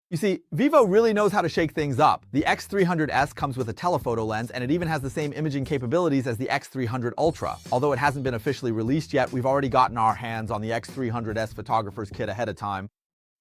You see, Vivo really knows how to shake things up. The X300s comes with a telephoto lens, and it even has the same imaging capabilities as the X300 Ultra. Although it hasn't been officially released yet, we've already gotten our hands on the X300s photographer's kit ahead of time.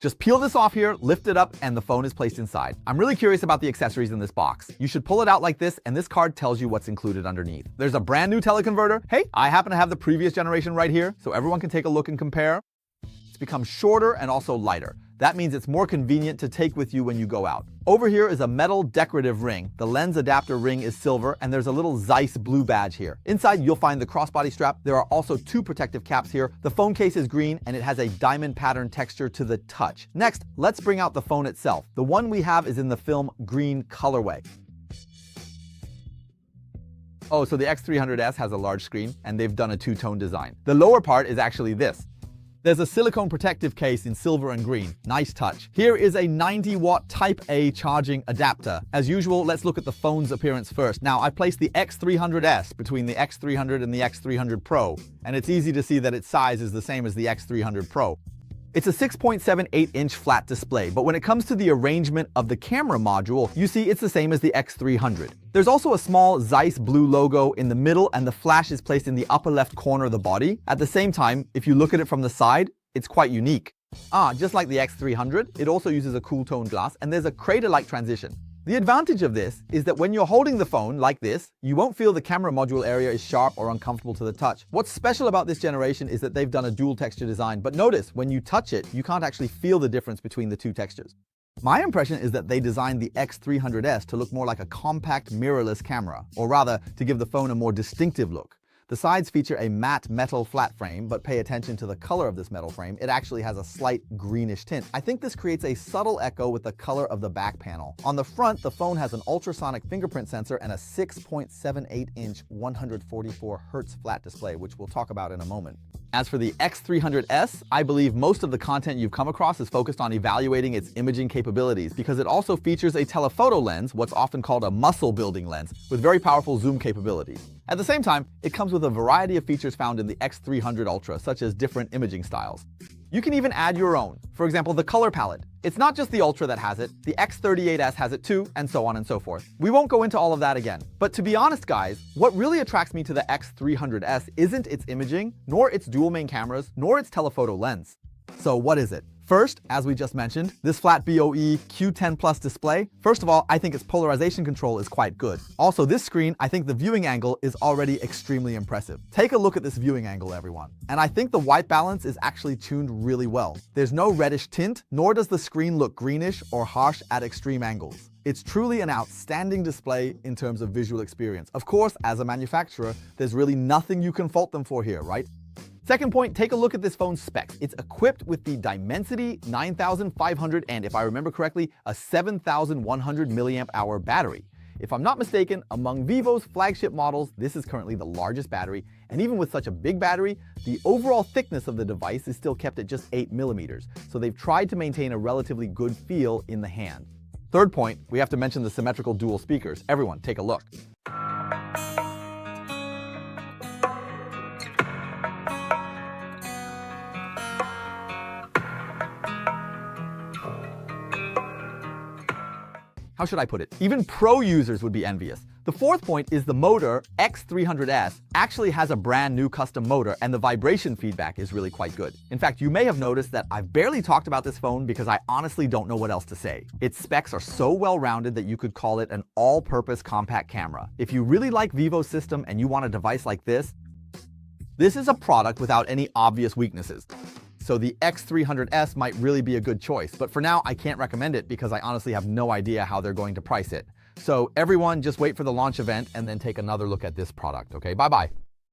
Just peel this off here, lift it up, and the phone is placed inside. I'm really curious about the accessories in this box. You should pull it out like this, and this card tells you what's included underneath. There's a brand new teleconverter. Hey, I happen to have the previous generation right here, so everyone can take a look and compare. It's become shorter and also lighter. That means it's more convenient to take with you when you go out. Over here is a metal decorative ring. The lens adapter ring is silver, and there's a little ZEISS blue badge here. Inside, you'll find the crossbody strap. There are also two protective caps here. The phone case is green, and it has a diamond pattern texture to the touch. Next, let's bring out the phone itself. The one we have is in the film green colorway. Oh, so the X300s has a large screen, and they've done a two-tone design. The lower part is actually this. There's a silicone protective case in silver and green. Nice touch. Here is a 90-watt Type A charging adapter. As usual, let's look at the phone's appearance first. Now, I placed the X300s between the X300 and the X300 Pro, and it's easy to see that its size is the same as the X300 Pro. It's a 6.78-inch flat display, but when it comes to the arrangement of the camera module, you see it's the same as the X300. There's also a small ZEISS blue logo in the middle, and the flash is placed in the upper left corner of the body. At the same time, if you look at it from the side, it's quite unique. Just like the X300, it also uses a cool tone glass, and there's a crater-like transition. The advantage of this is that when you're holding the phone like this, you won't feel the camera module area is sharp or uncomfortable to the touch. What's special about this generation is that they've done a dual texture design, but notice when you touch it, you can't actually feel the difference between the two textures. My impression is that they designed the X300s to look more like a compact mirrorless camera, or rather, to give the phone a more distinctive look. The sides feature a matte metal flat frame, but pay attention to the color of this metal frame. It actually has a slight greenish tint. I think this creates a subtle echo with the color of the back panel. On the front, the phone has an ultrasonic fingerprint sensor and a 6.78-inch 144 Hz flat display, which we'll talk about in a moment. As for the X300s, I believe most of the content you've come across is focused on evaluating its imaging capabilities, because it also features a telephoto lens, what's often called a muscle-building lens, with very powerful zoom capabilities. At the same time, it comes with a variety of features found in the X300 Ultra, such as different imaging styles. You can even add your own. For example, the color palette. It's not just the Ultra that has it, the X38s has it too, and so on and so forth. We won't go into all of that again. But to be honest, guys, what really attracts me to the X300s isn't its imaging, nor its dual main cameras, nor its telephoto lens. So what is it? First, as we just mentioned, this flat BOE Q10 Plus display. First of all, I think its polarization control is quite good. Also, this screen, I think the viewing angle is already extremely impressive. Take a look at this viewing angle, everyone. And I think the white balance is actually tuned really well. There's no reddish tint, nor does the screen look greenish or harsh at extreme angles. It's truly an outstanding display in terms of visual experience. Of course, as a manufacturer, there's really nothing you can fault them for here, right? Second point, take a look at this phone's specs. It's equipped with the Dimensity 9500 and, if I remember correctly, a 7100 milliamp hour battery. If I'm not mistaken, among Vivo's flagship models, this is currently the largest battery, and even with such a big battery, the overall thickness of the device is still kept at just 8 millimeters, so they've tried to maintain a relatively good feel in the hand. Third point, we have to mention the symmetrical dual speakers. Everyone, take a look. How should I put it? Even pro users would be envious. The fourth point is the motor, X300s, actually has a brand new custom motor, and the vibration feedback is really quite good. In fact, you may have noticed that I've barely talked about this phone because I honestly don't know what else to say. Its specs are so well-rounded that you could call it an all-purpose compact camera. If you really like Vivo's system and you want a device like this is a product without any obvious weaknesses. So the X300s might really be a good choice, but for now I can't recommend it because I honestly have no idea how they're going to price it. So everyone just wait for the launch event and then take another look at this product, okay? Bye-bye.